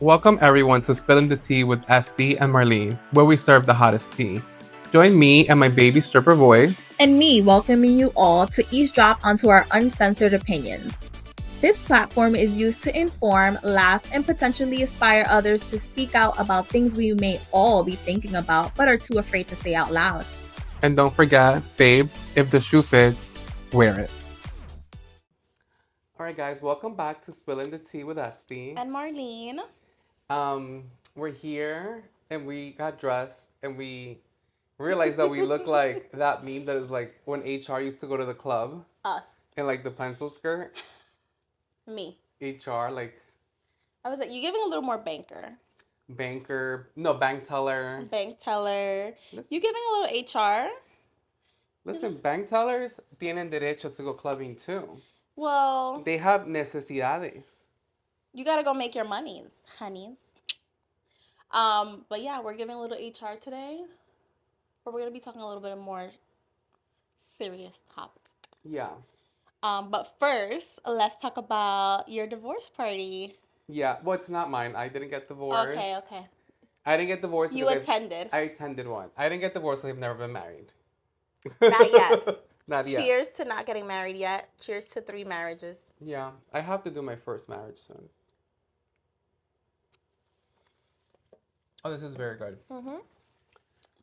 Welcome everyone to Spilling the Tea with Estee and Marlene, where we serve the hottest tea. Join me and my baby stripper voice. And me welcoming you all to eavesdrop onto our uncensored opinions. This platform is used to inform, laugh, and potentially inspire others to speak out about things we may all be thinking about but are too afraid to say out loud. And don't forget, babes, if the shoe fits, wear it. Alright guys, welcome back to Spilling the Tea with Estee. And Marlene. We're here and we got dressed and we realized that we look like that meme that is like when HR used to go to the club. Us. And like the pencil skirt. Me. HR, like. I was like, you giving a little more banker. Bank teller. Bank teller. You giving a little HR. Listen, bank tellers tienen derecho to go clubbing too. Well. They have necesidades. You gotta go make your monies, honeys. But yeah, we're giving a little HR today. But we're gonna be talking a little bit more serious topic. Yeah. But first, let's talk about your divorce party. Yeah, well, it's not mine. I didn't get divorced. Okay. I didn't get divorced. You attended. I attended one. I didn't get divorced because I've never been married. Not yet. Not yet. Cheers to not getting married yet. Cheers to 3 marriages. Yeah, I have to do my first marriage soon. Oh, this is very good. Mm-hmm.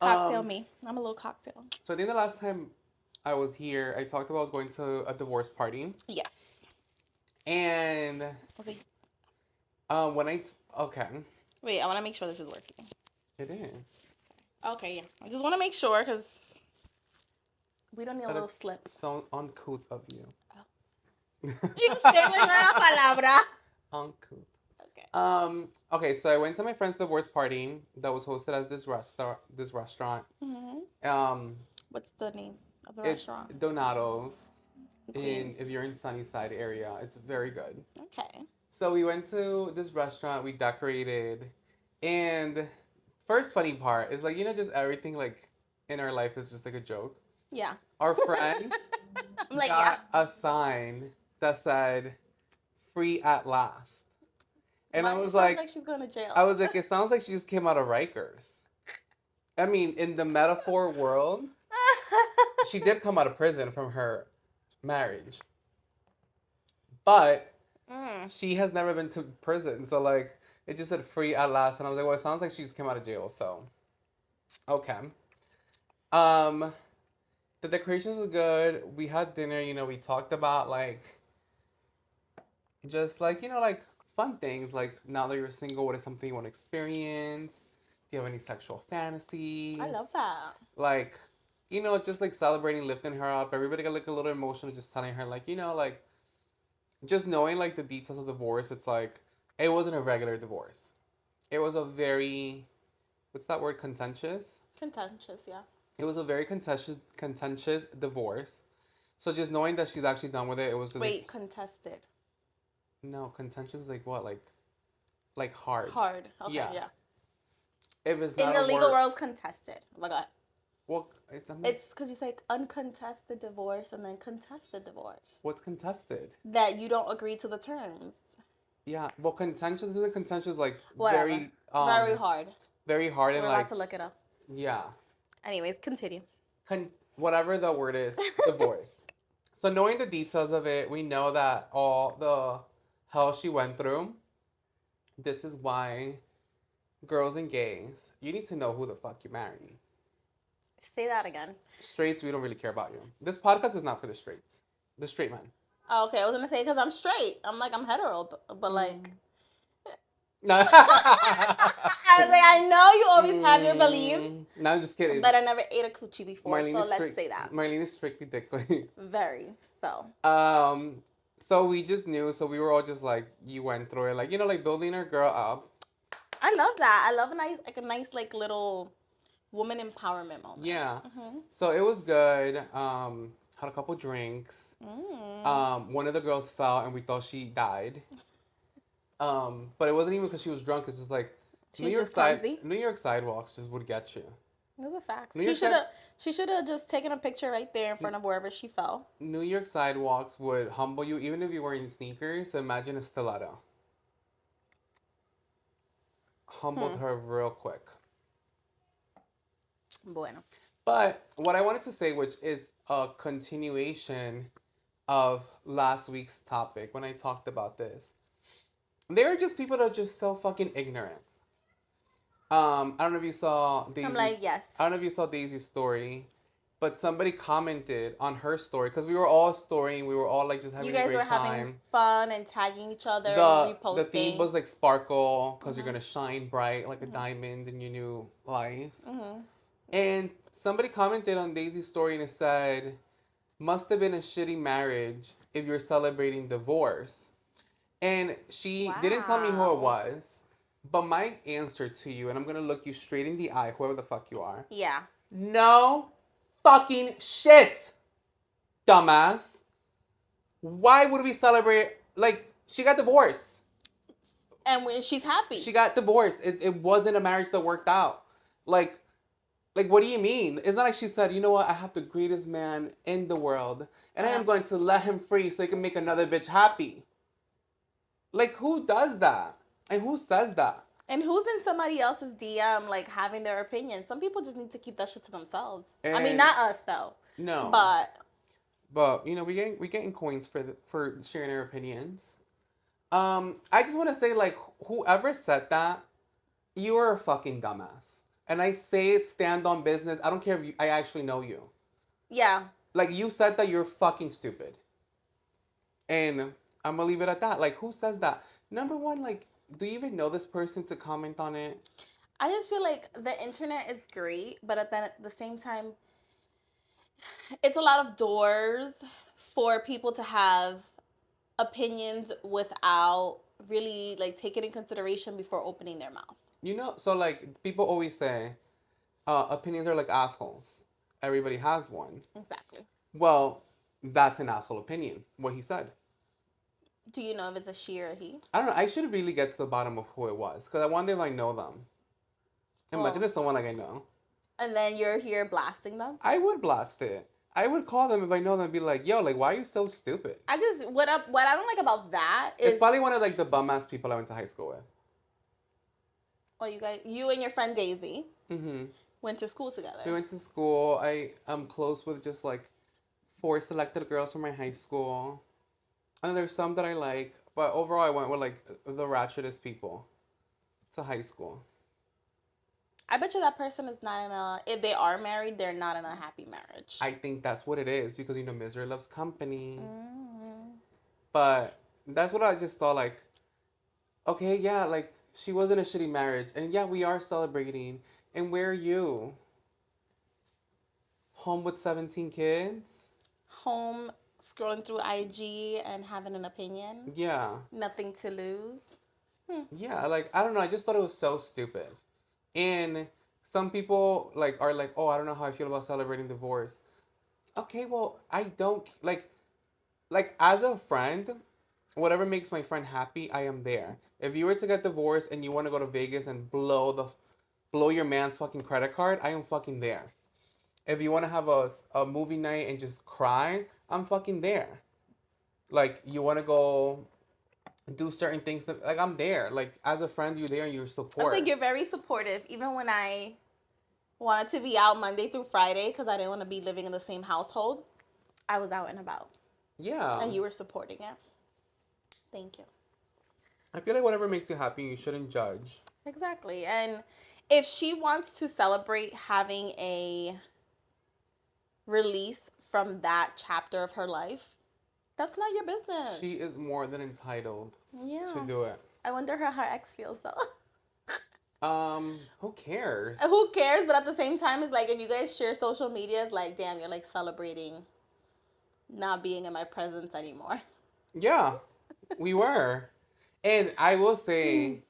Cocktail me. I'm a little cocktail. So I think the last time I was here, I talked about I was going to a divorce party. Yes. And okay. Okay. Wait, I want to make sure this is working. It is. Okay, yeah. I just want to make sure because we don't need a little slip. So uncouth of you. Oh. You stay with la palabra. Uncouth. Okay. Okay, so I went to my friend's divorce party that was hosted at this restaurant. Mm-hmm. What's the name of the restaurant? It's Donato's. If you're in Sunnyside area, it's very good. Okay. So we went to this restaurant, we decorated, and first funny part is like, just everything like in our life is just like a joke. Yeah. Our friend got a sign that said "Free at Last." And I was like she's going to jail. I was like, it sounds like she just came out of Rikers. I mean, in the metaphor world, she did come out of prison from her marriage. But she has never been to prison. So, like, it just said free at last. And I was like, well, it sounds like she just came out of jail. So, okay. The decorations were good. We had dinner. We talked about, like, just, like, like, fun things. Like, now that you're single, what is something you want to experience? Do you have any sexual fantasies? I love that. Like, just, like, celebrating, lifting her up. Everybody got, like, a little emotional just telling her, like, like, just knowing, like, the details of divorce, it's like, it wasn't a regular divorce. It was a very, what's that word, contentious? Contentious, yeah. It was a very contentious divorce. So just knowing that she's actually done with it, it was just... Wait, like, contested. No, contentious is like what? Like hard. Hard, okay, yeah. If it's not in the legal world, contested. Oh my God. Well, it's because you say uncontested divorce and then contested divorce. What's contested? That you don't agree to the terms. Yeah, well, contentious isn't contentious like whatever. Very hard. Very hard. We're about to look it up. Yeah. Anyways, continue. Whatever the word is, divorce. So knowing the details of it, we know that all the hell she went through. This is why girls and gays, you need to know who the fuck you marry. Say that again. Straights, we don't really care about you. This podcast is not for the straights. The straight men. Oh, okay, I was going to say because I'm straight. I'm hetero, but like... No. I was like, I know you always have your beliefs. No, I'm just kidding. But I never ate a coochie before, Marlene so let's say that. Marlene is strictly dickly. Very, so. So we just knew, so we were all just like, you went through it. Like, like building her girl up. I love that. I love a nice little woman empowerment moment. Yeah. Mm-hmm. So it was good. Had a couple drinks. One of the girls fell and we thought she died. But it wasn't even because she was drunk. It's just like New York sidewalks just would get you. Those are facts. She should have just taken a picture right there in front of wherever she fell. New York sidewalks would humble you even if you're wearing sneakers. So imagine a stiletto. humbled her real quick. Bueno. But what I wanted to say, which is a continuation of last week's topic when I talked about this, there are just people that are just so fucking ignorant. I don't know if you saw I'm like, Daisy's. yes. I don't know if you saw Daisy's story, but somebody commented on her story because we were all storying. We were all like just You having a guys were great having time. fun and tagging each other and The theme reposting. was like sparkle because you're Mhm. gonna shine bright like a diamond in your new life. Mhm. And somebody commented on Daisy's story and it said, "Must have been a shitty marriage if you're celebrating divorce." And she didn't tell me who it Wow. was, but my answer to you, and I'm gonna look you straight in the eye, whoever the fuck you are. Yeah. No fucking shit, dumbass. Why would we celebrate? Like, she got divorced. And when she's happy. She got divorced. It wasn't a marriage that worked out. Like, what do you mean? It's not like she said, you know what, I have the greatest man in the world, and I am going to let him free so he can make another bitch happy. Like, who does that? And who says that? And who's in somebody else's DM, like, having their opinion? Some people just need to keep that shit to themselves. I mean, And not us, though. no. But you know, we getting coins for sharing our opinions. I just want to say, like, whoever said that, you are a fucking dumbass. And I say it, stand on business. I don't care if I actually know you. yeah. Like, you said that, you're fucking stupid. And I'm gonna leave it at that. Like, who says that? Number one, like, do you even know this person to comment on it? I just feel like the internet is great, but at the same time, it's a lot of doors for people to have opinions without really like taking in consideration before opening their mouth. You know, so like people always say, opinions are like assholes. Everybody has one. Exactly. Well, that's an asshole opinion. What he said. Do you know if it's a she or a he? I don't know. I should really get to the bottom of who it was because I wonder if I know them. Imagine Well, if someone like I know. and then you're here blasting them. I would blast it. I would call them if I know them and be like, yo, like, why are you so stupid? What I don't like about that is It's probably one of like the bum ass people I went to high school with. well, you and your friend Daisy Mm-hmm. went to school together. We went to school. I'm close with just like 4 selected girls from my high school. And there's some that I like, but overall I went with like the ratchetest people to high school. I bet you that person is not in a. If they are married, they're not in a happy marriage. I think that's what it is because you know misery loves company. Mm-hmm. But that's what I just thought like, okay, yeah, like she was in a shitty marriage and yeah, we are celebrating. And where are you? Home with 17 kids? Home scrolling through IG and having an opinion. Yeah. Nothing to lose. Yeah, like I don't know, I just thought it was so stupid. And some people like are like, "Oh, I don't know how I feel about celebrating divorce." Okay, well, I don't like as a friend, whatever makes my friend happy, I am there. If you were to get divorced and you want to go to Vegas and blow your man's fucking credit card, I am fucking there. If you want to have a movie night and just cry, I'm fucking there. Like you want to go do certain things that like I'm there. Like as a friend, you're there and you I support. think you're very supportive, even when I wanted to be out Monday through Friday because I didn't want to be living in the same household. I was out and about, Yeah. and you were supporting it. Thank you. I feel like whatever makes you happy, you shouldn't judge. Exactly. And if she wants to celebrate having a release from that chapter of her life, that's not your business. She is more than entitled Yeah. to do it. I wonder how her ex feels though. Who cares? Who cares? But at the same time, it's like if you guys share social media, it's like, damn, you're like celebrating not being in my presence anymore. Yeah, we were. And I will say,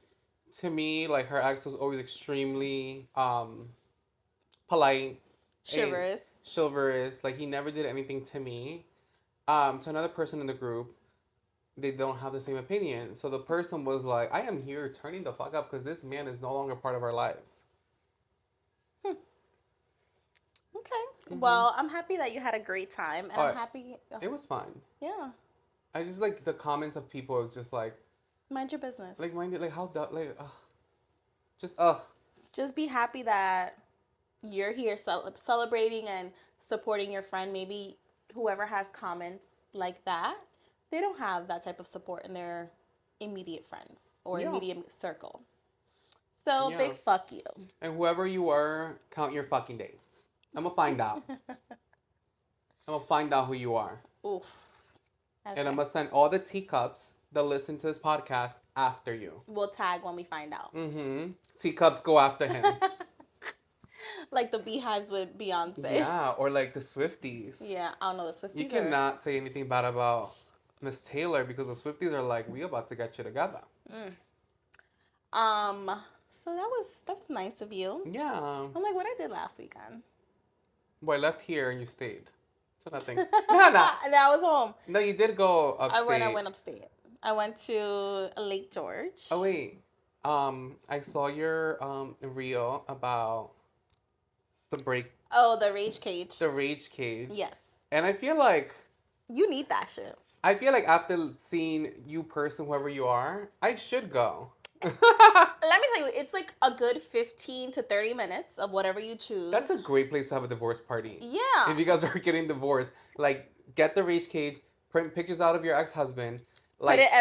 to me, like her ex was always extremely polite, Chivalrous. chivalrous. Like he never did anything to me. To another person in the group, they don't have the same opinion. So the person was like, I am here turning the fuck up because this man is no longer part of our lives. Okay. Well, I'm happy that you had a great time, and I'm happy. It was fun. Yeah. I just like the comments of people. It's just like, Mind your business. like mind it, like how like, ugh. Just ugh. Just be happy that you're here celebrating and supporting your friend. Maybe whoever has comments like that, they don't have that type of support in their immediate friends or Yeah. immediate circle. So Yeah. big fuck you. And whoever you are, count your fucking days. I'm gonna find out. I'm gonna find out who you are. Oof. Okay. And I'm gonna send all the teacups that listen to this podcast after you. We'll tag when we find out. Mm-hmm. Teacups go after him. Like the beehives with Beyonce. Yeah, or like the Swifties. Yeah, I don't know the Swifties. You cannot say anything bad about Miss Taylor because the Swifties are like, we about to get you together. So that was nice of you. Yeah. I'm like, what I did last weekend. Well, I left here and you stayed. So nothing. And I was home. No, you did go upstate. I went upstate. I went to Lake George. Oh wait. I saw your reel about the break. Oh, the rage cage. The rage cage. Yes. And I feel like You need that shit. after seeing you person, whoever you are, I should go. Let me tell you, it's like a good 15 to 30 minutes of whatever you choose. That's a great place to have a divorce party. Yeah. If you guys are getting divorced, like get the rage cage, print pictures out of your ex-husband, like Put it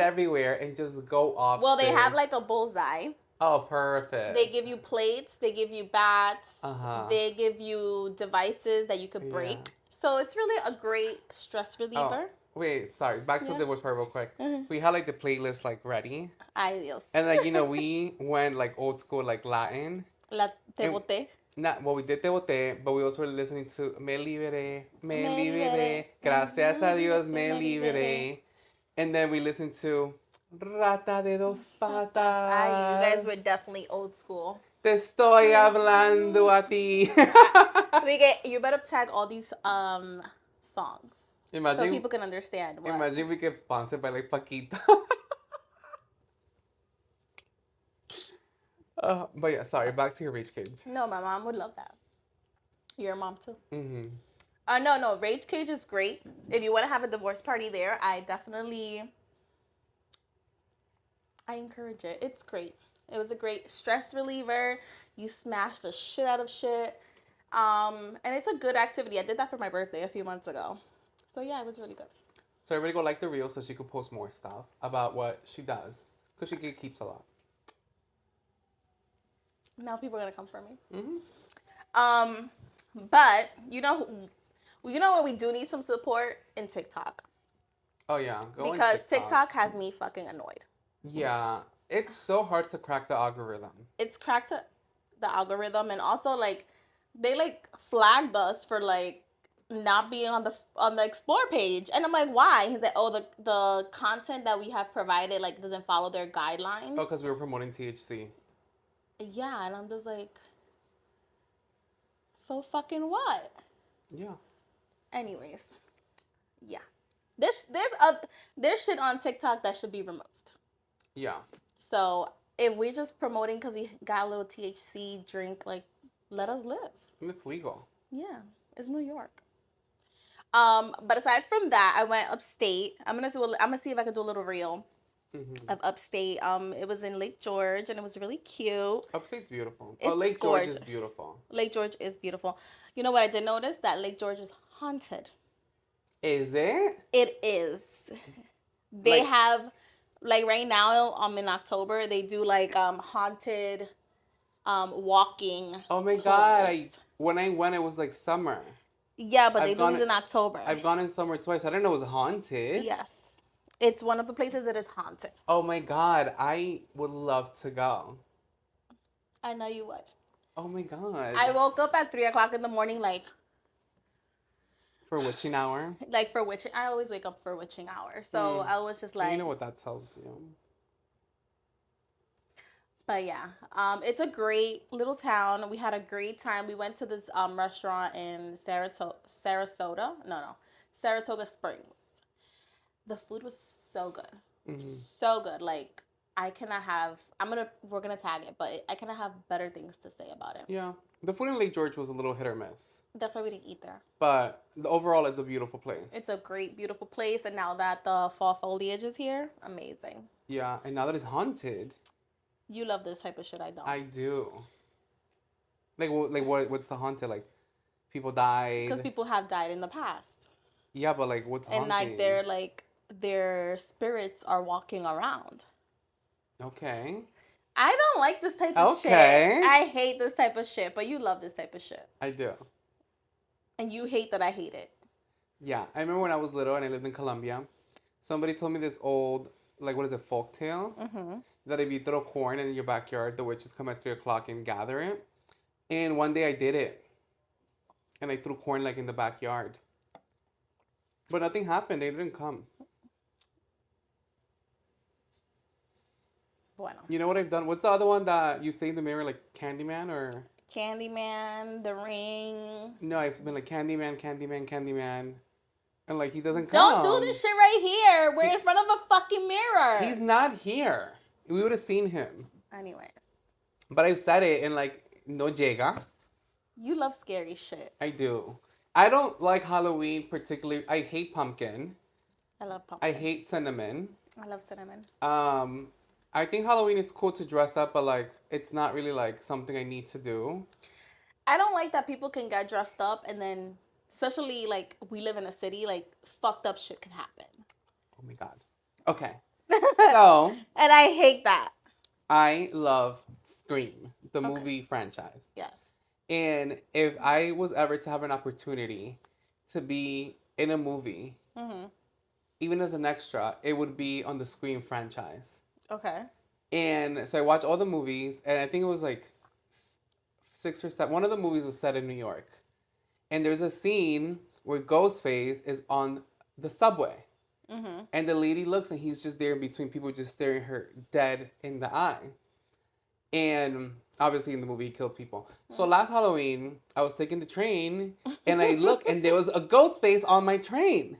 everywhere, and just go off. Well, they have sis. like a bullseye. Oh, perfect. They give you plates. They give you bats. Uh-huh. They give you devices that you could break. Yeah. So it's really a great stress reliever. Oh, wait, sorry. Back to the divorce part real quick. Mhm. We had like the playlist like ready. Ay, Dios. And like, we went like old school like Latin. La te boté. Well, we did Te Boté, but we also were listening to Me Liberé, Me Me Liberé, liberé. Gracias a Dios Me Me Liberé. liberé. And then we listened to Rata de dos patas. Ay, you guys were definitely old school. Te estoy hablando a ti. You better tag all these songs so Imagine, people can understand. What. imagine we get sponsored by like Paquita. But yeah, sorry, back to your rage cage. No, my mom would love that. Your mom too. Mm-hmm. No, Rage Cage is great. If you want to have a divorce party there, I encourage it. It's great. It was a great stress reliever. You smash the shit out of shit. And it's a good activity. I did that for my birthday a few months ago. So yeah, it was really good. So everybody go like the reel so she could post more stuff about what she does. Because she keeps a lot. Now people are going to come for me. Mm-hmm. But you know what we do need some support in TikTok. Oh yeah, go on Because TikTok has me fucking annoyed. Yeah, it's so hard to crack the algorithm. It's cracked the algorithm, and also like they like flagged us for like not being on the explore page, and I'm like, why? He's like, oh, the content that we have provided like doesn't follow their guidelines. Oh, because we were promoting THC. Yeah, and I'm just like, so fucking what? Yeah. Anyways, yeah, there's shit on TikTok that should be removed. Yeah. So if we're just promoting because we got a little THC drink, like, let us live. And it's legal. Yeah, it's New York. But aside from that, I went upstate. I'm gonna see if I can do a little reel of upstate. It was in Lake George, and it was really cute. Upstate's beautiful. It's Lake gorgeous. George is beautiful. Lake George is beautiful. You know what I did notice? That Lake George is haunted. Is it? It is. They have, like right now, in October, they do like haunted walking. Oh my tours. God! When I went, it was like summer. Yeah, but they I've do gone these in October. I've gone in summer twice. I didn't know it was haunted. Yes. It's one of the places that is haunted. Oh my God! I would love to go. I know you would. Oh my God! I woke up at 3:00 in the morning, like for witching hour. for witching. I always wake up for witching hour, so I was just like, you know what that tells you. But yeah, it's a great little town. We had a great time. We went to this restaurant in Saratoga Springs. The food was so good, so good. Like we're gonna tag it, but I cannot have better things to say about it. Yeah, the food in Lake George was a little hit or miss. That's why we didn't eat there. But overall, it's a beautiful place. It's a great, beautiful place, and now that the fall foliage is here, amazing. Yeah, and now that it's haunted. You love this type of shit. I don't. I do. What's the haunted? Like, people Because died. people have died in the past, Yeah, but like, what's and haunting? like their spirits are walking around. Okay. I don't like this type of shit. Okay. I hate this type of shit, but you love this type of shit. I do. And you hate that I hate it. Yeah, I remember when I was little and I lived in Colombia. Somebody told me this old, like, what is it, folk tale? Mm-hmm. That if you throw corn in your backyard, the witches come at 3 o'clock and gather it. And one day I did it, and I threw corn like in the backyard, but nothing happened. They didn't come. Bueno. You know what I've done? What's the other one that you say in the mirror, like Candyman or? Candyman, The Ring. No, I've been like Candyman, Candyman, Candyman, and like he doesn't Don't come. do this shit right here. We're in front of a fucking mirror. He's not here. We would have seen him. Anyways. But I've said it and like no llega. You love scary shit. I do. I don't like Halloween particularly. I hate pumpkin. I love pumpkin. I hate cinnamon. I love cinnamon. I think Halloween is cool to dress up, but like it's not really like something I need to do. I don't like that people can get dressed up and then, especially like we live in a city, like fucked up shit can happen. Oh my god. Okay. So And I hate that. I love Scream, the Okay. movie franchise. Yes. And if I was ever to have an opportunity to be in a movie, Mm-hmm. even as an extra, it would be on the Scream franchise. Okay. And so I watched all the movies, and I think it was like 6 or 7. One of the movies was set in New York. And there's a scene where Ghostface is on the subway. Mm-hmm. And the lady looks, and he's just there in between people, just staring her dead in the eye. And obviously in the movie, he killed people. So last Halloween, I was taking the train, and I looked, and there was a Ghostface on my train.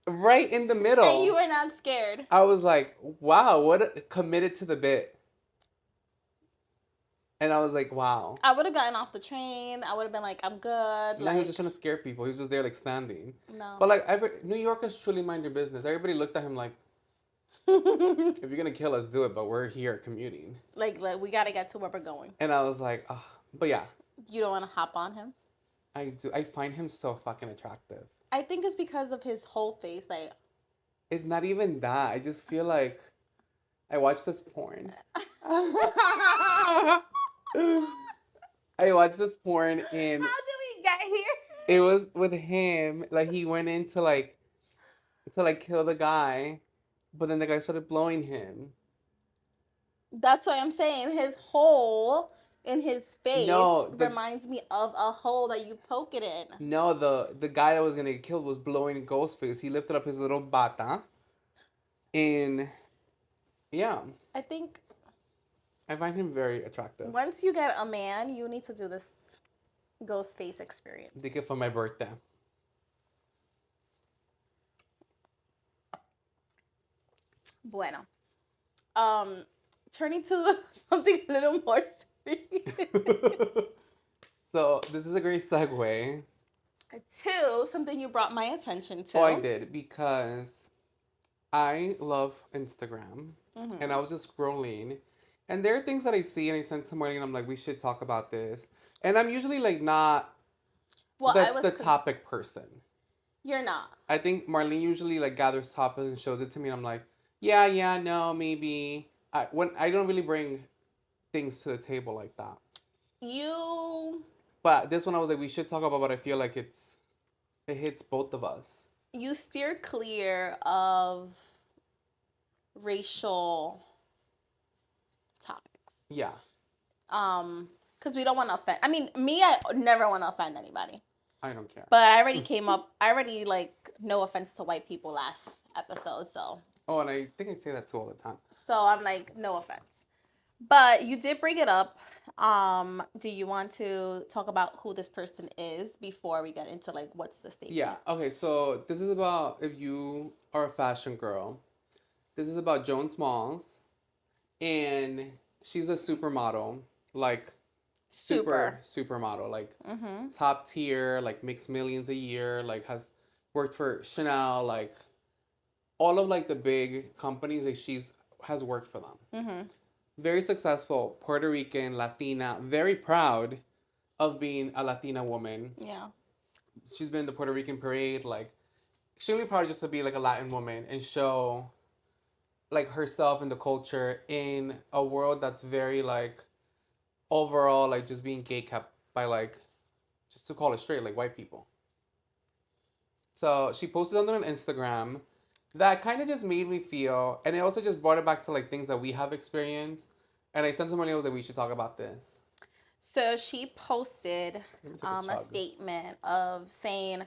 Right in the middle. And you were not scared. I was like, wow, committed to the bit. And I was like, wow. I would have gotten off the train. I would have been like, I'm good. He was just trying to scare people. He was just there, like, standing. No. But, like, New Yorkers truly mind their business. Everybody looked at him like, if you're going to kill us, do it. But we're here commuting. like we got to get to where we're going. And I was like, oh. But, yeah. You don't want to hop on him? I do. I find him so fucking attractive. I think it's because of his whole face. Like, It's not even that. I just feel like I watched this porn. I watched this porn and how did we get here? it was with him. Like he went in to like kill the guy, but then the guy started blowing him. That's what I'm saying. His hole in his face reminds me of a hole that you poke it in. No, the guy that was gonna get killed was blowing Ghostface. He lifted up his little bata, and yeah, I find him very attractive. Once you get a man, you need to do this ghost face experience. Take it for my birthday. Bueno. Turning to something a little more serious. So this is a great segue. To something you brought my attention to. Oh, I did, because I love Instagram, and I was just scrolling, and there are things that I see, and I sent to Marlene, and I'm like, we should talk about this. And I'm usually like not the topic person. You're not. I think Marlene usually like gathers topics and shows it to me, and I'm like, yeah, no, maybe. I don't really bring things to the table like that. But this one I was like, we should talk about, but I feel like it hits both of us. You steer clear of racial topics. Yeah. Because we don't want to offend. I mean, I never want to offend anybody. I don't care. But I already like, no offense to white people last episode, so. Oh, and I think I say that too all the time. So I'm like, no offense. But you did bring it up. Do you want to talk about who this person is before we get into like what's the statement? Yeah. Okay. So this is about, if you are a fashion girl, this is about Joan Smalls, and she's a supermodel, like supermodel, like top tier, like makes millions a year, like has worked for Chanel, like all of like the big companies, like has worked for them. very successful Puerto Rican, Latina, very proud of being a Latina woman. Yeah. She's been in the Puerto Rican parade, like extremely proud just to be like a Latin woman and show like herself and the culture in a world that's very like overall like just being gay kept by like just to call it straight like white people. So she posted something on Instagram that kind of just made me feel, and it also just brought it back to like things that we have experienced. And I sent somebody else that we should talk about this. So she posted Let me take a a chug. statement of saying,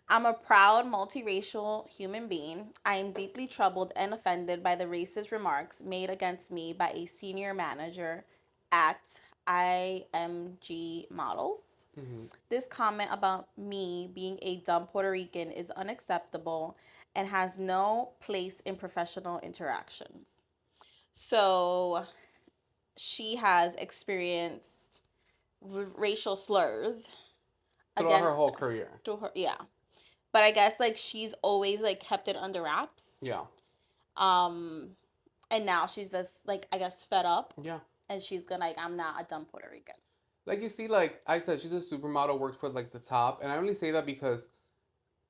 I'm a proud multiracial human being. I am deeply troubled and offended by the racist remarks made against me by a senior manager at IMG Models. Mm-hmm. This comment about me being a dumb Puerto Rican is unacceptable and has no place in professional interactions. So she has experienced racial slurs Throughout her against whole career. through her, yeah. But I guess like she's always like kept it under wraps. Yeah. Um and now she's just like I guess fed up Yeah. and she's gonna like I'm not a dumb Puerto Rican. Like you see, like I said, she's a supermodel, works for like the top, and I only say that because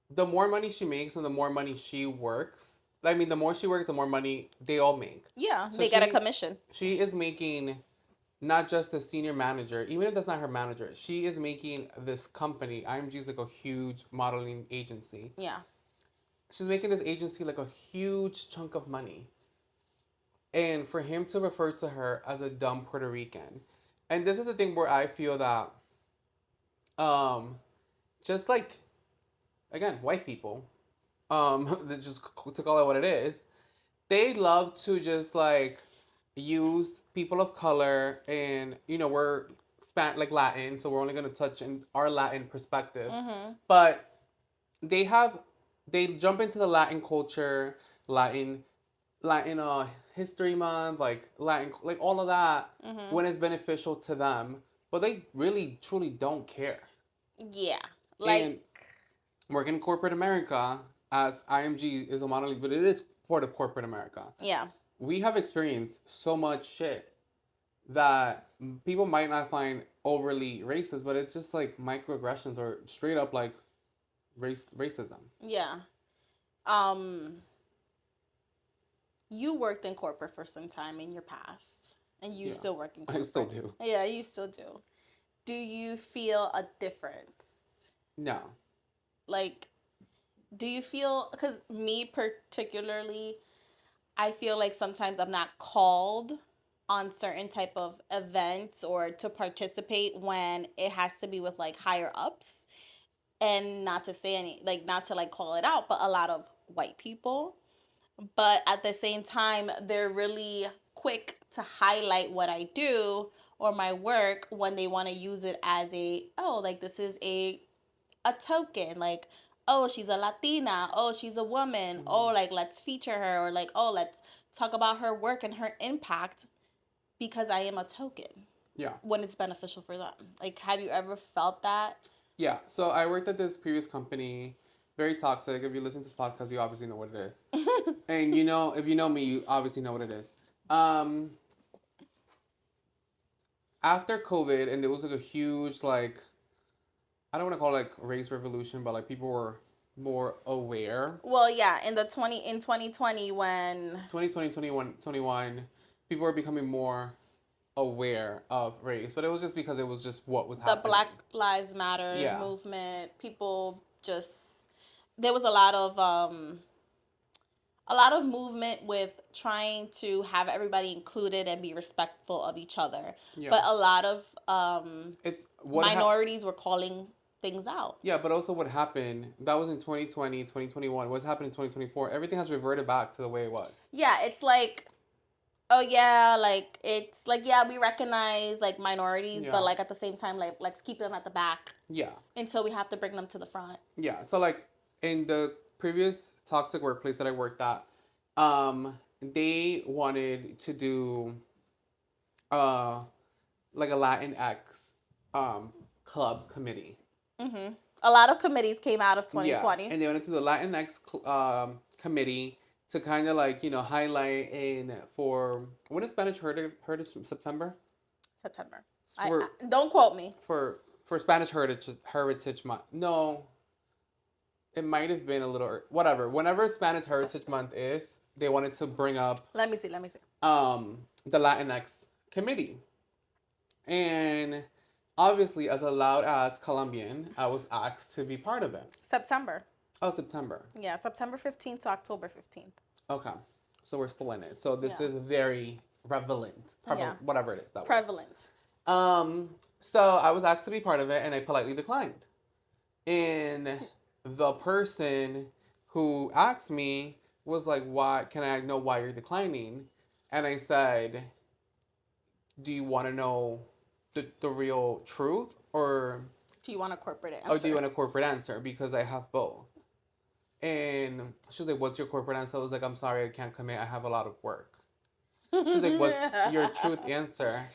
the more money she makes and the more money she works, I mean, the more she works, the more money they all make. Yeah, So they get a commission. she is making not just a senior manager, even if that's not her manager, she is making this company. IMG is like a huge modeling agency. Yeah. She's making this agency like a huge chunk of money. And for him to refer to her as a dumb Puerto Rican. And this is the thing where I feel that um just like again, white people, that just to call it what it is, they love to just like use people of color and we're like Latin, so we're only gonna touch in our Latin perspective. Mm-hmm. But they have they jump into the Latin culture, Latin Latin history month, like Latin like all of that Mm-hmm. when it's beneficial to them, but they really truly don't care. Yeah. Like And working in corporate America as IMG is a modeling, but it is part of corporate America. yeah. We have experienced so much shit that people might not find overly racist, but it's just like microaggressions or straight up like racism. Yeah. You worked in corporate for some time in your past and you Yeah. still work in I corporate. still do. Yeah, you still do. Do you feel a difference? No. Like, do you feel, because me particularly, I feel like sometimes I'm not called on certain type of events or to participate when it has to be with like higher ups, and not to say any like not to like call it out, but a lot of white people, but at the same time they're really quick to highlight what I do or my work when they want to use it as a, oh, like this is a token, like, oh, she's a Latina, oh, she's a woman, oh, like let's feature her, or like, oh, let's talk about her work and her impact because I am a token. Yeah. When it's beneficial for them. Like, have you ever felt that? Yeah. So I worked at this previous company, very toxic. If you listen to this podcast, you obviously know what it is. And if you know me, you obviously know what it is. After COVID, and there was like a huge like, I don't want to call it like race revolution, but like people were more aware. Well, yeah, in 2020 when 2020, 21, people were becoming more aware of race, but it was just because it was just what was the happening. Black Lives Matter Yeah. movement, people just, there was a lot of movement with trying to have everybody included and be respectful of each other. Yeah. But a lot of minorities were calling things out. Yeah, but also what happened, that was in 2020, 2021. What's happened in 2024? Everything has reverted back to the way it was. Yeah, it's like, oh yeah, like it's like, yeah, we recognize like minorities, Yeah. but like at the same time, like let's keep them at the back Yeah. until we have to bring them to the front. Yeah. So like in the previous toxic workplace that I worked at, they wanted to do like a Latinx club committee. A lot of committees came out of 2020. Yeah. And they wanted to do the Latinx committee to kind of like, highlight in for when is Spanish Heritage September? September. For Don't quote me. for Spanish Heritage Month. No, it might have been a little whatever. Whenever Spanish Heritage Month is, they wanted to bring up Let me see. Let me see. the Latinx committee. And obviously, as a loud ass Colombian, I was asked to be part of it. September. Oh, September. Yeah, September 15th to October 15th. Okay. So we're still in it. So this Yeah. is very prevalent. Yeah. Whatever it is. That word. Prevalent. So I was asked to be part of it and I politely declined. And the person who asked me was like, "Why can I know why you're declining?" And I said, "Do you want to know the real truth or Do you want a corporate answer? do you want a corporate answer? Because I have both." And she was like, "What's your corporate answer?" I was like, "I'm sorry, I can't commit. I have a lot of work." She's like, "What's your truth answer?"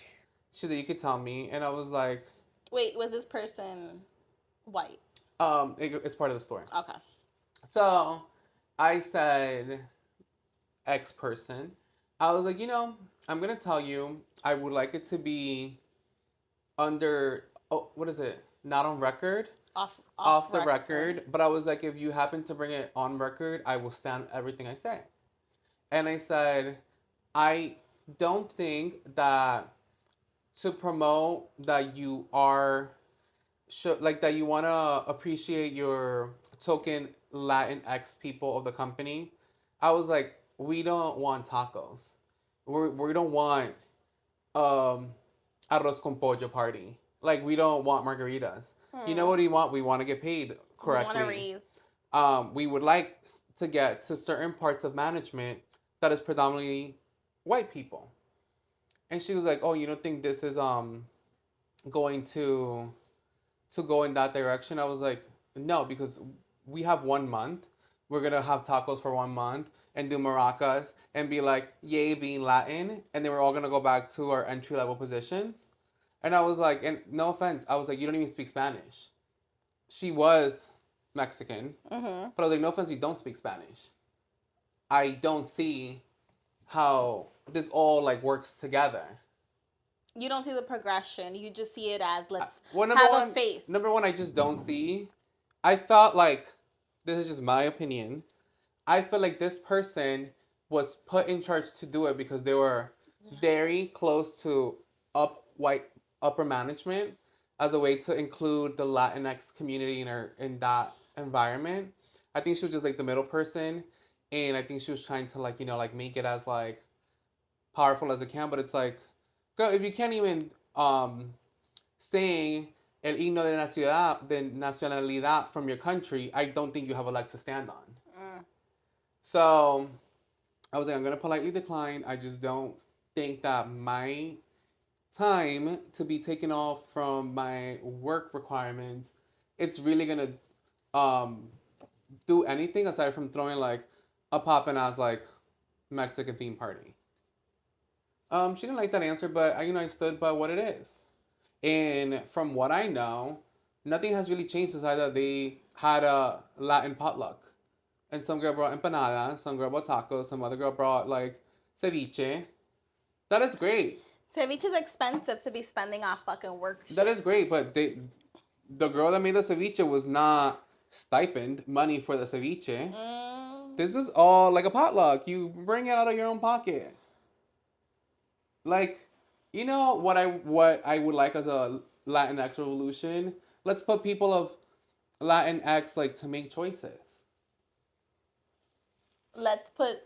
She's like, "You could tell me." And I was like, Wait, was this person white? It's part of the story. Okay. So I said, X person. I was like, I'm gonna tell you, I would like it to be under, what is it? Not on record? Off the record. But I was like, if you happen to bring it on record, I will stand everything I say. And I said, I don't think that to promote that you are, like that you want to appreciate your token Latinx people of the company. I was like, we don't want tacos. We don't want arroz con pollo party. Like we don't want margaritas. You know what we want? We want to get paid correctly. We want to raise. We would like to get to certain parts of management that is predominantly white people. And she was like, "Oh, you don't think this is going to go in that direction?" I was like, "No, because we have 1 month. We're gonna have tacos for 1 month and do maracas and be like, yay, being Latin, and then we're all gonna go back to our entry level positions." And I was like, and no offense, I was like, "You don't even speak Spanish." She was Mexican, Mm-hmm. but I was like, "No offense, you don't speak Spanish. I don't see how this all like works together." You don't see the progression. You just see it as let's Well, have a face. Number one, I just don't see. I felt like this is just my opinion. I feel like this person was put in charge to do it because they were very close to upper management as a way to include the Latinx community in that environment. I think she was just like the middle person, and I think she was trying to like make it as like powerful as it can. But it's like, girl, if you can't even sing el himno de nacionalidad from your country, I don't think you have a leg to stand on. So I was like, I'm gonna politely decline. I just don't think that my time to be taken off from my work requirements, it's really gonna um do anything aside from throwing like a poppin' ass like Mexican theme party. She didn't like that answer, but I stood by what it is. And from what I know, nothing has really changed aside that they had a Latin potluck. And some girl brought empanadas, some girl brought tacos, some other girl brought like ceviche. That is great. Ceviche is expensive to be spending on fucking work shit. That is great, but the girl that made the ceviche was not stipend money for the ceviche. This is all like a potluck. You bring it out of your own pocket. Like, what I would like as a Latinx revolution? Let's put people of Latinx like to make choices. Let's put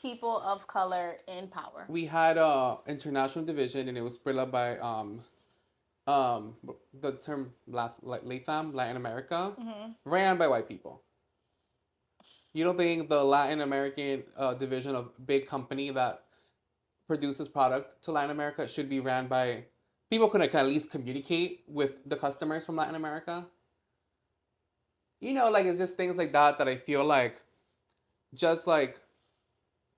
people of color in power. We had a international division, and it was spread up by the term LATAM, Latin America, ran by white people. You don't think the Latin American division of big company that produces product to Latin America should be ran by people who can at least communicate with the customers from Latin America? Like it's just things like that I feel like just like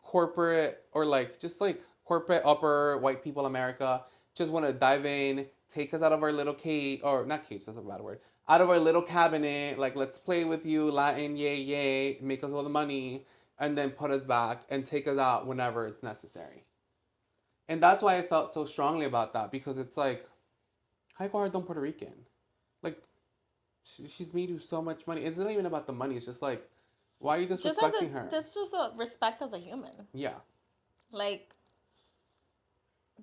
corporate or like just like corporate upper white people America just want to dive in, take us out of our little cage, or not cage, that's a bad word, out of our little cabinet, like let's play with you, Latin, yay, yay, make us all the money, and then put us back and take us out whenever it's necessary. And that's why I felt so strongly about that, because it's like, how you call her Don Puerto Rican? Like, she's made you so much money. It's not even about the money. It's just like, why are you Just as disrespecting her? just a respect as a human. Yeah. Like,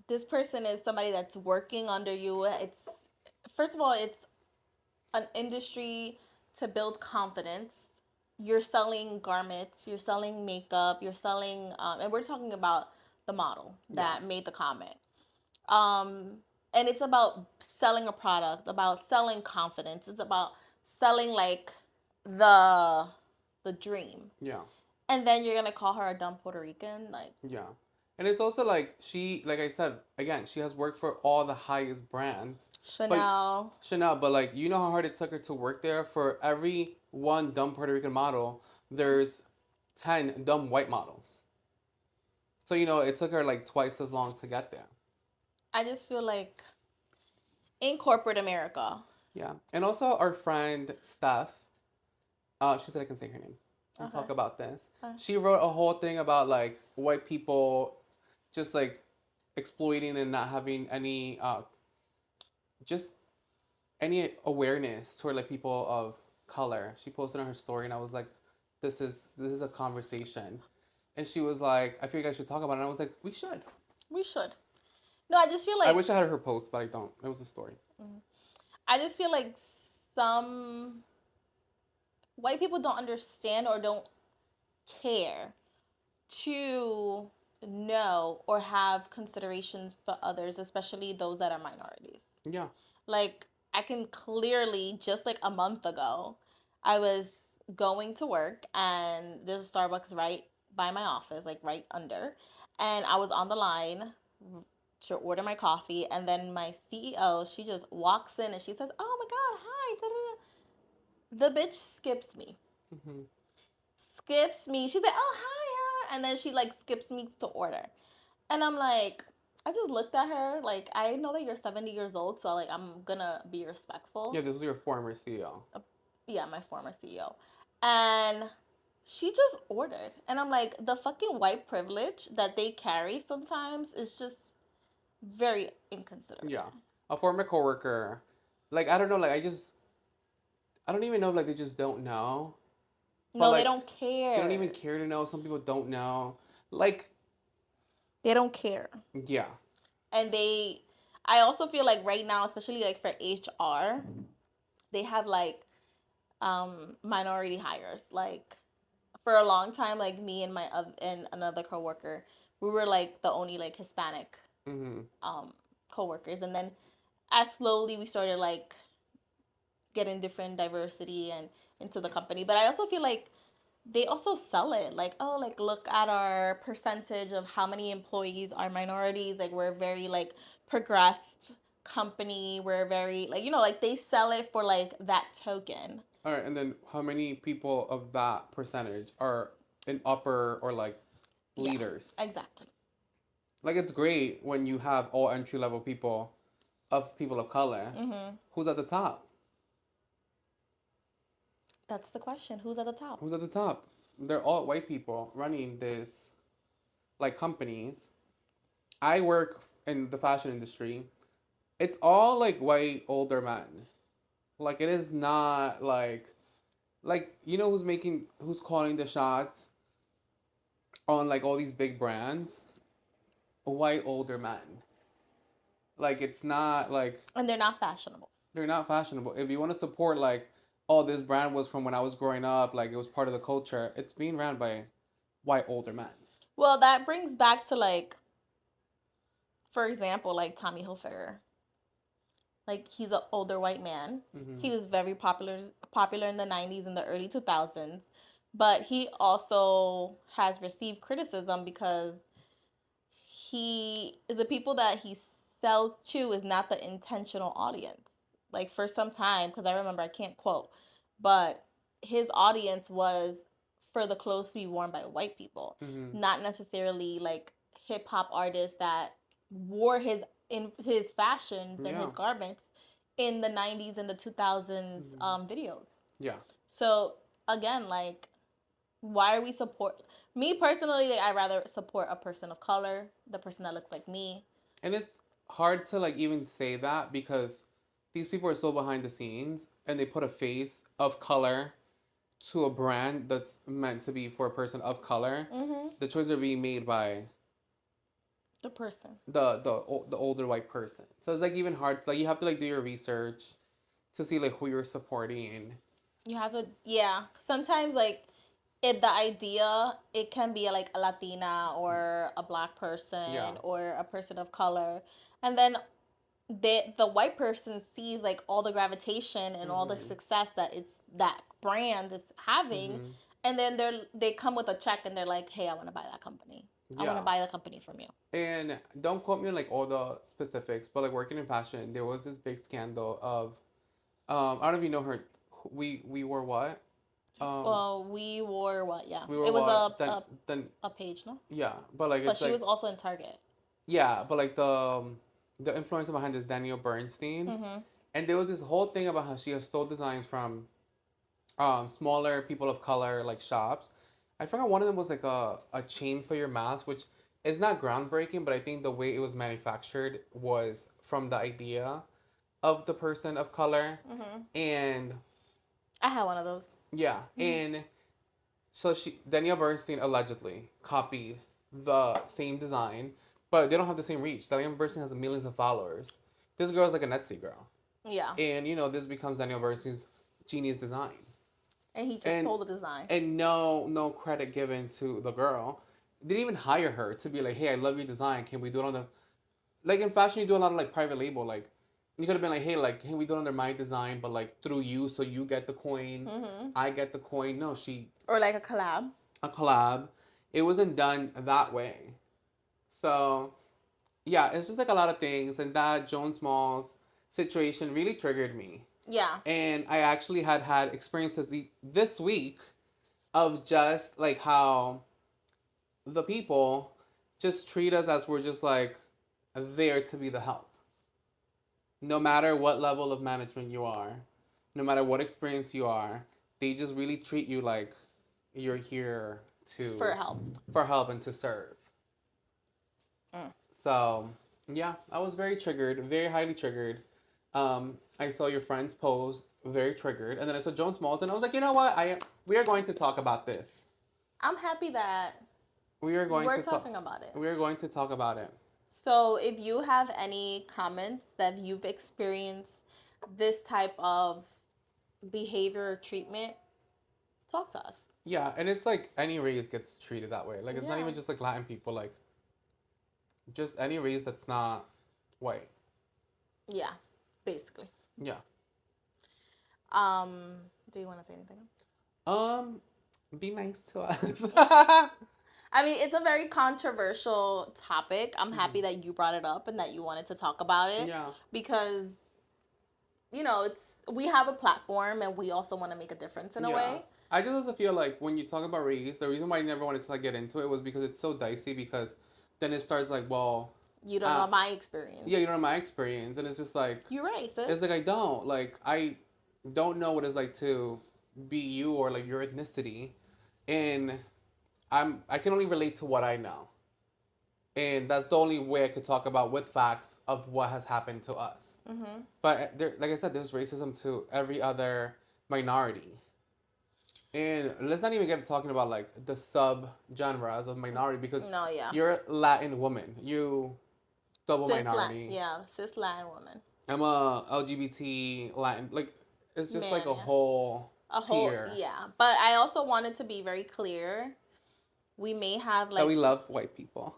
this person is somebody that's working under you. It's, first of all, it's an industry to build confidence. You're selling garments, you're selling makeup, you're selling, and we're talking about the model that made the comment. And it's about selling a product, about selling confidence. It's about selling like the dream. Yeah. And then you're gonna call her a dumb Puerto Rican, like, Yeah. And it's also like like I said, again, she has worked for all the highest brands. Chanel. But like, you know how hard it took her to work there? For every one dumb Puerto Rican model, there's 10 dumb white models. So, it took her like twice as long to get there. I just feel like in corporate America. Yeah. And also our friend Steph, she said I can say her name and talk about this. She wrote a whole thing about like white people just like exploiting and not having any just any awareness toward like people of color. She posted on her story, and I was like, this is a conversation. And she was like, I feel like I should talk about it. And I was like, we should. We should. No, I just feel like I wish I had her post, but I don't. It was a story. I just feel like some white people don't understand or don't care to know or have considerations for others, especially those that are minorities. Yeah. Like, I can clearly, just like a month ago, I was going to work and there's a Starbucks right by my office, like right under. And I was on the line to order my coffee, and then my CEO, she just walks in and she says, "Oh my God, hi." Da, da, da. The bitch skips me. Mm-hmm. Skips me. She's like, "Oh, hi." And then she like skips me to order. And I'm like, I just looked at her like, I know that you're 70 years old, so like I'm gonna be respectful. Yeah, this is your former CEO. Yeah, my former CEO. And she just ordered. And I'm like, the fucking white privilege that they carry sometimes is just very inconsiderate. Yeah. A former coworker. Like, I don't know, like I don't even know if like they just don't know. But No, like they don't care. they don't even care to know. Some people don't know. Like, they don't care. yeah. And I also feel like right now, especially like for HR, they have like minority hires. Like, for a long time, like me and and another coworker, we were like the only like Hispanic Mm-hmm. coworkers. And then as slowly we started like getting different diversity and into the company. But I also feel like they also sell it like, oh, like look at our percentage of how many employees are minorities. Like, we're very like progressed company. We're very like, like they sell it for like that token. All right, and then how many people of that percentage are in upper or like leaders? Yeah, exactly. Like, it's great when you have all entry level people of color. Mm-hmm. Who's at the top? That's the question. Who's at the top? Who's at the top? They're all white people running this like companies. I work in the fashion industry. It's all like white older men. Like, it is not like who's calling the shots on like all these big brands? White older men. Like, it's not like And they're not fashionable. they're not fashionable. If you want to support like, oh, this brand was from when I was growing up, like it was part of the culture, it's being ran by white older men. Well, that brings back to like, for example, like Tommy Hilfiger. Like, he's an older white man. Mm-hmm. He was very popular in the 90s and the early 2000s. But he also has received criticism because the people that he sells to is not the intentional audience. Like, for some time, because I remember, I can't quote, but his audience was for the clothes to be worn by white people, not necessarily like hip hop artists that wore his fashions and his garments in the 90s and the 2000s videos. Yeah. So again, like, why are we Me personally, like, I rather support a person of color, the person that looks like me. And it's hard to like even say that because these people are so behind the scenes and they put a face of color to a brand that's meant to be for a person of color. Mm-hmm. The choices are being made by The person. the older white person. So it's like even hard to like you have to like do your research to see like who you're supporting. You have to, yeah. Sometimes, like, the idea, it can be like a Latina or a black person Yeah. or a person of color. And then the white person sees like all the gravitation and all the success that that brand is having, and then they come with a check and they're like, hey, I want to buy that company. I want to buy the company from you. And don't quote me on like all the specifics, but like working in fashion, there was this big scandal of I don't know if you know her. We were what? Well, we wore what? Yeah, We were it was what? Then a page, no? yeah, but like But it's she like was also in Target. yeah, but like the influencer behind this Daniel Bernstein, and there was this whole thing about how she has stole designs from smaller people of color like shops. I forgot one of them was like a chain for your mask, which is not groundbreaking, but I think the way it was manufactured was from the idea of the person of color. And I had one of those. yeah, and so Danielle Bernstein allegedly copied the same design, but they don't have the same reach. Danielle Bernstein has millions of followers. This girl is like an Etsy girl. Yeah. And you know, this becomes Danielle Bernstein's genius design. And he just stole the design. And no credit given to the girl. Didn't even hire her to be like, hey, I love your design. Can we do it on the like in fashion you do a lot of like private label, like you could have been like, hey, like, can we do it under my design, but like through you, so you get the coin, I get the coin. No, or like a collab. A collab. It wasn't done that way. So yeah, it's just like a lot of things, and that Joan Smalls situation really triggered me. Yeah. And I actually had experiences this week of just like how the people just treat us as we're just like there to be the help. No matter what level of management you are, no matter what experience you are, they just really treat you like you're here for help and to serve. So yeah, I was very triggered, very highly triggered. I saw your friend's post, very triggered, and then I saw Joan Smalls, and I was like, you know what? We are going to talk about this. I'm happy that we're talking about it. We are going to talk about it. So if you have any comments that you've experienced this type of behavior or treatment, talk to us. Yeah, and it's like any race gets treated that way. Like it's not even just like Latin people, like just any race that's not white. Yeah, basically. Yeah. Do you want to say anything else? Be nice to us. I mean, it's a very controversial topic. I'm happy that you brought it up and that you wanted to talk about it. Yeah. Because, you know, we have a platform and we also want to make a difference in a way. I just also feel like when you talk about race, the reason why I never wanted to like get into it was because it's so dicey, because then it starts like, well, you don't know my experience. Yeah, you don't know my experience, and it's just like you're right, sis. It's like I don't know what it's like to be you or like your ethnicity, and I can only relate to what I know, and that's the only way I could talk about with facts of what has happened to us. But like I said, there's racism to every other minority. And let's not even get talking about like the sub genres of minority, because you're a Latin woman. You double minority. Cis Latin woman. I'm a LGBT Latin. Like it's just like a whole tier. Yeah. But I also wanted to be very clear. We may have like that we love white people.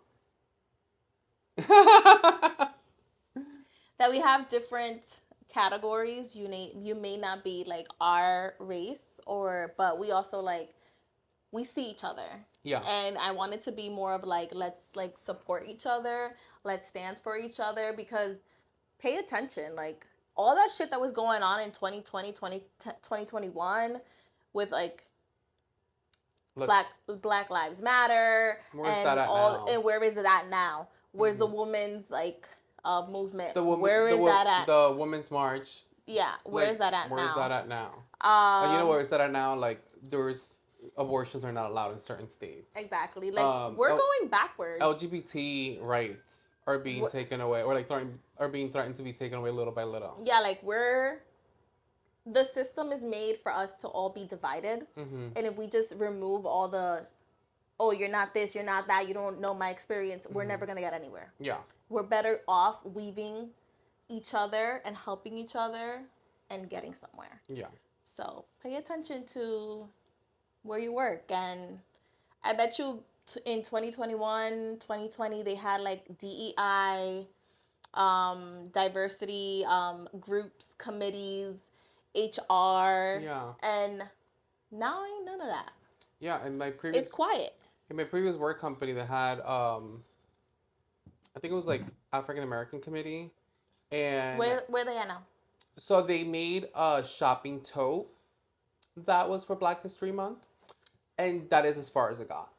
That we have different categories. You may not be like our race, but we also like we see each other. Yeah. And I wanted to be more of like, let's like support each other, let's stand for each other, because pay attention, like all that shit that was going on in 2020, 2021 with like Black Lives Matter, and where is it at now? Where's the women's like movement? Where is that at? The Women's March. Yeah, where's that at now? Where's that at now? You know where is that at now? Like there's abortions are not allowed in certain states. Exactly. Like we're going backwards. LGBT rights are being taken away, or like are being threatened to be taken away little by little. Yeah, like the system is made for us to all be divided, and if we just remove all the, oh, you're not this, you're not that, you don't know my experience, we're never gonna get anywhere. Yeah. We're better off weaving each other and helping each other and getting somewhere. Yeah. So pay attention to where you work. And I bet you in 2021, 2020, they had like DEI, diversity groups, committees, HR. Yeah. And now ain't none of that. Yeah, it's quiet. In my previous work company, they had I think it was like African American committee, and where they at now? So they made a shopping tote that was for Black History Month, and that is as far as it got.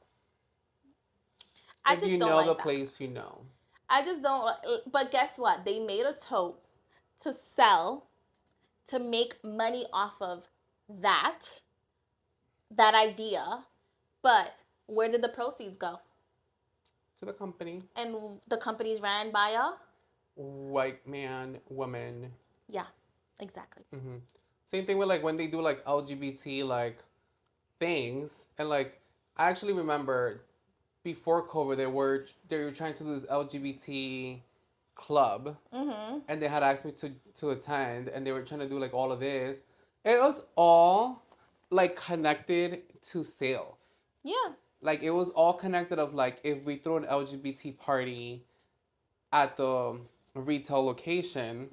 I if just you don't know like the that. place, you know. I just don't. But guess what? They made a tote to sell, to make money off of that idea. But where did the proceeds go? To the company. And the company's ran by a white man, woman. Yeah, exactly. Mm-hmm. Same thing with like when they do like LGBT like things, and like I actually remember before COVID they were trying to do this LGBT club, and they had asked me to attend, and they were trying to do like all of this. It was all like connected to sales. Yeah. Like it was all connected of like if we throw an LGBT party at the retail location,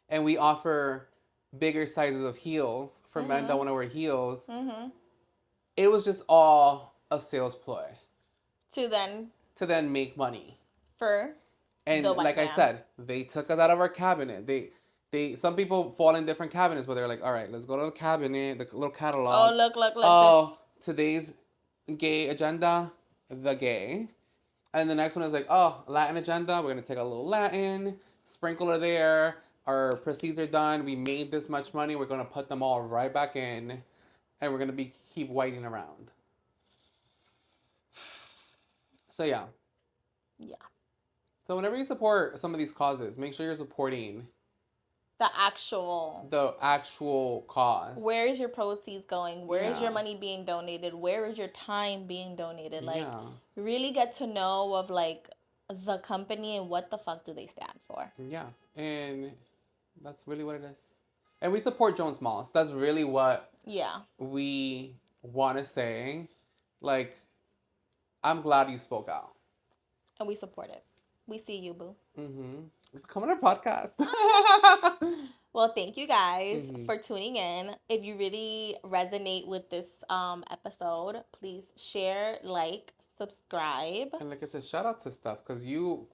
and we offer bigger sizes of heels for men that want to wear heels, it was just all a sales ploy to then make money for and like I said, they took us out of our cabinet. They some people fall in different cabinets, but they're like, all right, let's go to the cabinet, the little catalog. Oh, look. Oh, today's gay agenda, the gay. And the next one is like, oh, Latin agenda. We're going to take a little Latin, sprinkle it there. Our proceeds are done. We made this much money. We're going to put them all right back in. And we're going to keep waiting around. So, yeah. Yeah. So, whenever you support some of these causes, make sure you're supporting the actual cause. Where is your proceeds going? Where is your money being donated? Where is your time being donated? Like, really get to know of like the company and what the fuck do they stand for. Yeah, and that's really what it is. And we support Joan Smalls. That's really what we want to say. Like, I'm glad you spoke out. And we support it. We see you, boo. Come on our podcast. Well, thank you guys for tuning in. If you really resonate with this episode, please share, like, subscribe. And like I said, shout out to Steph, because you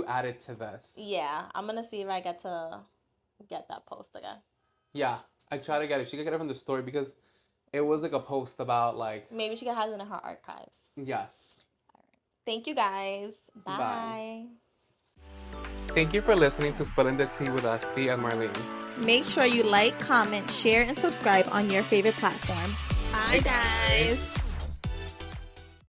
added to this. Yeah, I'm going to see if I get that post again. Yeah, I try to get it. She could get it from the story, because it was like a post about like... Maybe she has it in her archives. Yes. All right. Thank you guys. Bye. Bye. Thank you for listening to Spilln the Tea with Estee and Marlene. Make sure you like, comment, share, and subscribe on your favorite platform. Bye, guys.